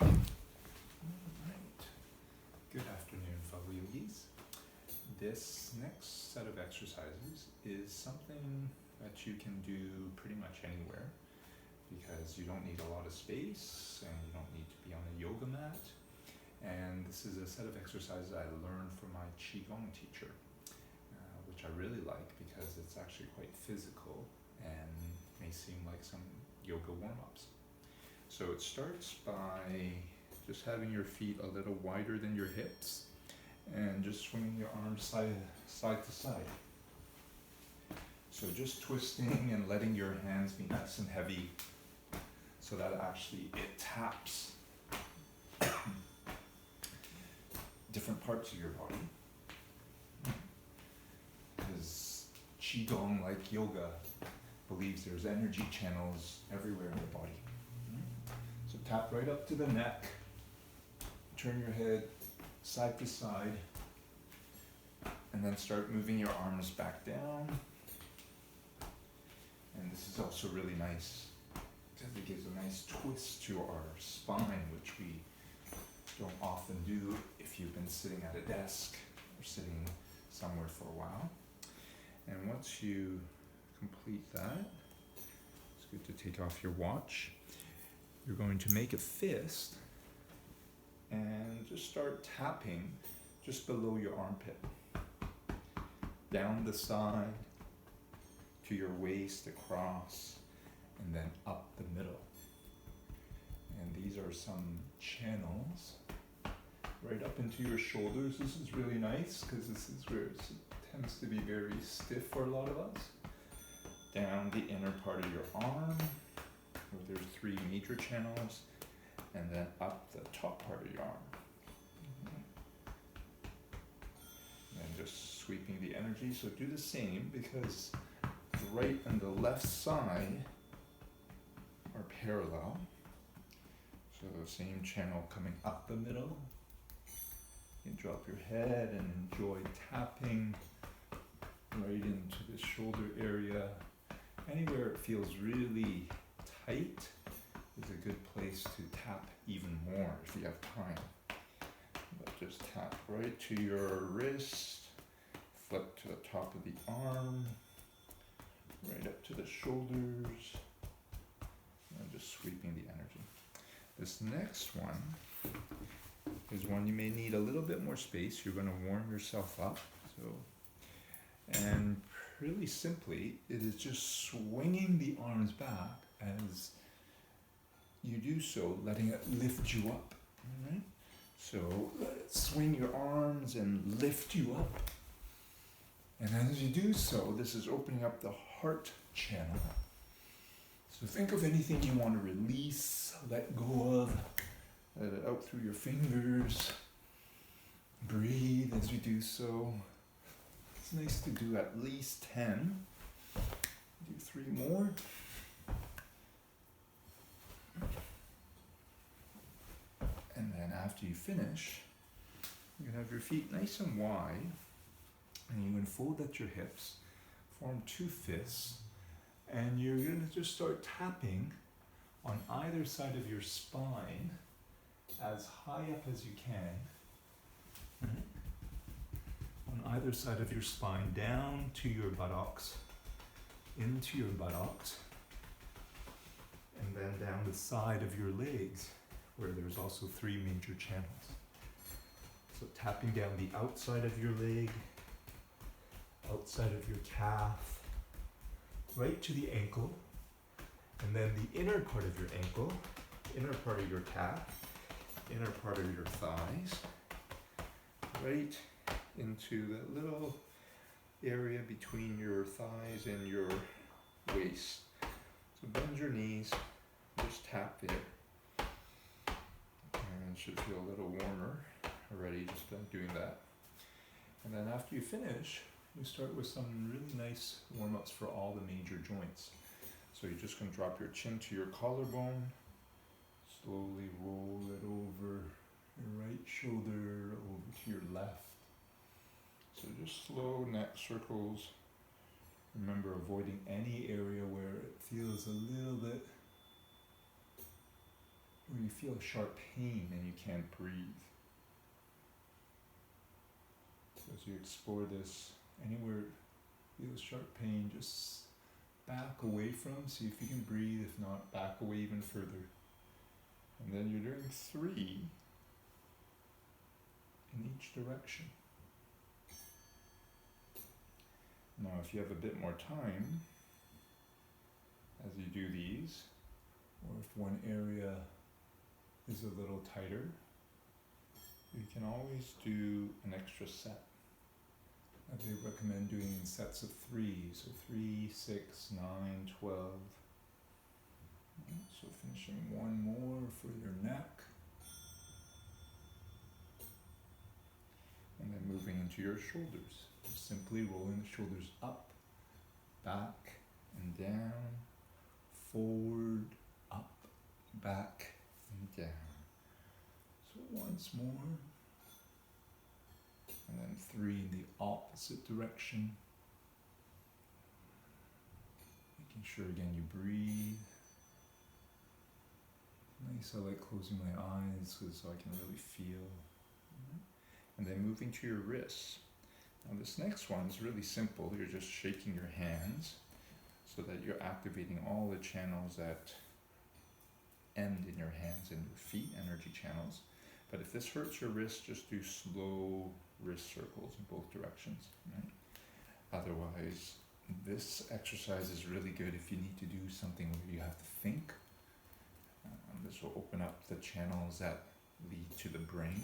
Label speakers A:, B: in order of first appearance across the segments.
A: Alright, good afternoon fellow yogis. This next set of exercises is something that you can do pretty much anywhere because you don't need a lot of space and you don't need to be on a yoga mat. And this is a set of exercises I learned from my qigong teacher, which I really like because it's actually quite physical and may seem like some yoga warm-ups. So it starts by just having your feet a little wider than your hips and just swinging your arms side to side. So just twisting and letting your hands be nice and heavy so that actually it taps different parts of your body. Because qigong, like yoga, believes there's energy channels everywhere in the body. So tap right up to the neck, turn your head side to side, and then start moving your arms back down. And this is also really nice because it gives a nice twist to our spine, which we don't often do if you've been sitting at a desk or sitting somewhere for a while. And once you complete that, it's good to take off your watch. You're going to make a fist and just start tapping just below your armpit, down the side to your waist, across, and then up the middle. And these are some channels right up into your shoulders. This is really nice because this is where it tends to be very stiff for a lot of us. Down the inner part of your arm, where there's 3 major channels, and then up the top part of your arm. And just sweeping the energy. So do the same because the right and the left side are parallel. So the same channel coming up the middle. You can drop your head and enjoy tapping right into the shoulder area. Anywhere it feels really tight is a good place to tap even more if you have time. But just tap right to your wrist, flip to the top of the arm, right up to the shoulders, and just sweeping the energy. This next one is one you may need a little bit more space. You're going to warm yourself up. And really simply, it is just swinging the arms back as you do so, letting it lift you up. All right? So let it swing your arms and lift you up. And as you do so, this is opening up the heart channel. So think of anything you want to release, let go of, let it out through your fingers. Breathe as you do so. It's nice to do at least 10. Do 3 more. And then after you finish, you can have your feet nice and wide, and you unfold at your hips, form 2 fists, and you're going to just start tapping on either side of your spine as high up as you can. On either side of your spine, down to your buttocks, into your buttocks, and then down the side of your legs, where there's also 3 major channels. So tapping down the outside of your leg, outside of your calf, right to the ankle, and then the inner part of your ankle, inner part of your calf, inner part of your thighs, right into the little area between your thighs and your waist. So bend your knees, just tap there. And it should feel a little warmer already just been doing that. And then after you finish, you start with some really nice warm-ups for all the major joints. So you're just going to drop your chin to your collarbone, slowly roll it over your right shoulder, over to your left. So just slow neck circles. Remember, avoiding any area where it feels a little bit where you feel a sharp pain and you can't breathe. So as you explore this, anywhere you feel sharp pain, just back away from, see if you can breathe, if not, back away even further. And then you're doing 3 in each direction. Now if you have a bit more time, as you do these, or if one area is a little tighter, you can always do an extra set. They recommend doing in sets of 3, so 3, 6, 9, 12. So finishing one more for your neck. And then moving into your shoulders. Just simply rolling the shoulders up, back, and down, forward, up, back, and down. So once more. And then 3 in the opposite direction. Making sure again you breathe. Nice, I like closing my eyes so I can really feel. And then moving to your wrists. Now this next one is really simple. You're just shaking your hands so that you're activating all the channels that end in your hands and your feet, energy channels. But if this hurts your wrist, just do slow wrist circles in both directions. Right? Otherwise, this exercise is really good if you need to do something where you have to think. This will open up the channels that lead to the brain.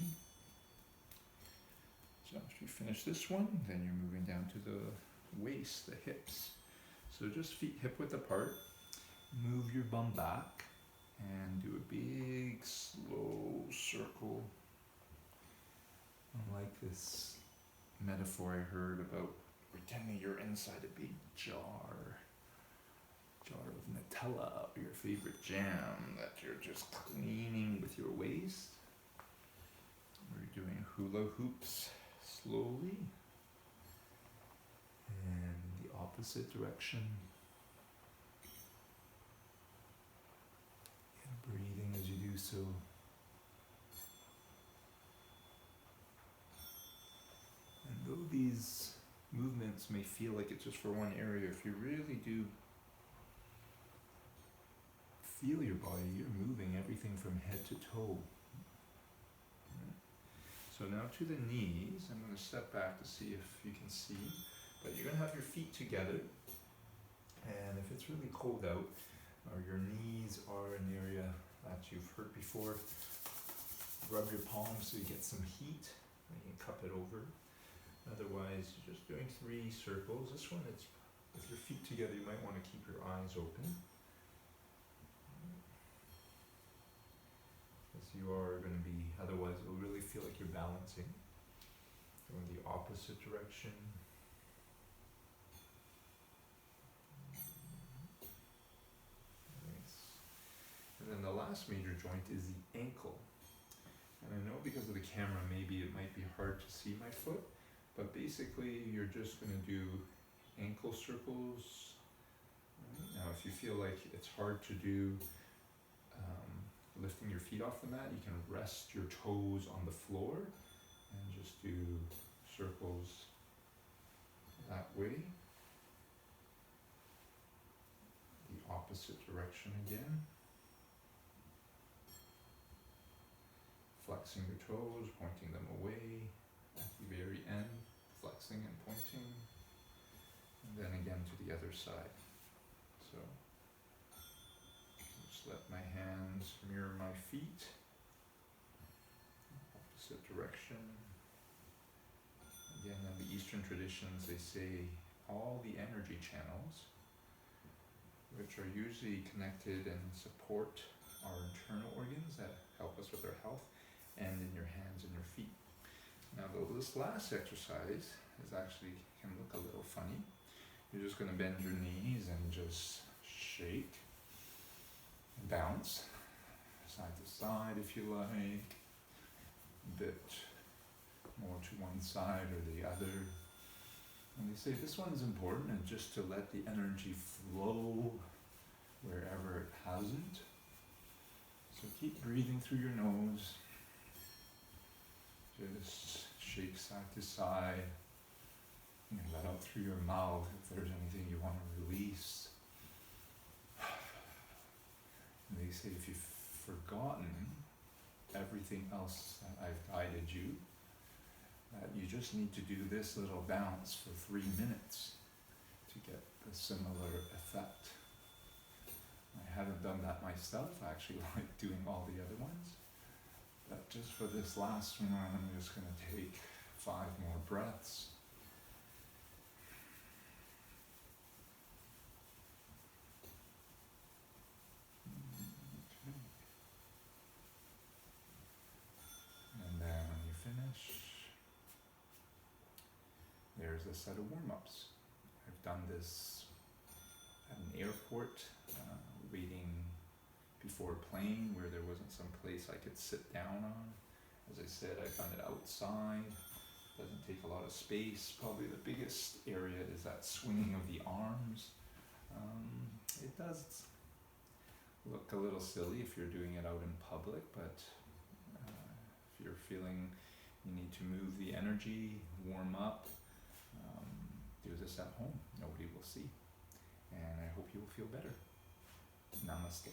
A: So after you finish this one, then you're moving down to the waist, the hips. So just feet hip width apart. Move your bum back and do a big slow circle. I like this metaphor I heard about pretending you're inside a big jar of Nutella, or your favorite jam that you're just cleaning with your waist. We're doing hula hoops slowly. And the opposite direction. And breathing as you do so. And though these movements may feel like it's just for one area, if you really do feel your body, you're moving everything from head to toe. So now to the knees. I'm going to step back to see if you can see. But you're going to have your feet together. And if it's really cold out, or your knees are an area that you've heard before, rub your palms so you get some heat. And you can cup it over. Otherwise, you're just doing 3 circles. This one, it's with your feet together, you might want to keep your eyes open. You are going to be, otherwise it will really feel like you're balancing. Going the opposite direction. Nice. And then the last major joint is the ankle. And I know because of the camera maybe it might be hard to see my foot, but basically you're just going to do ankle circles. Right? Now if you feel like it's hard to do lifting your feet off the mat, you can rest your toes on the floor and just do circles that way. The opposite direction again. Flexing your toes, pointing them away at the very end, flexing and pointing. And then again to the other side. So let my hands mirror my feet. Opposite direction. Again, in the Eastern traditions, they say all the energy channels, which are usually connected and support our internal organs that help us with our health, and in your hands and your feet. Now, this last exercise is actually can look a little funny. You're just going to bend your knees and just shake. Bounce side to side if you like, a bit more to one side or the other. And they say this one is important, and just to let the energy flow wherever it hasn't. So keep Keep breathing through your nose. Just shake side to side. And let out through your mouth if there's anything you want to release. And they say if you've forgotten everything else that I've guided you, that you just need to do this little bounce for 3 minutes to get the similar effect. I haven't done that myself. I actually like doing all the other ones. But just for this last one, I'm just going to take 5 more breaths. And then when you finish, there's a set of warm-ups. I've done this at an airport, waiting before a plane where there wasn't some place I could sit down on. As I said, I've done it outside. Doesn't take a lot of space. Probably the biggest area is that swinging of the arms. It does look a little silly if you're doing it out in public, but if you're feeling you need to move the energy, warm up, do this at home. Nobody will see. And I hope you will feel better. Namaste.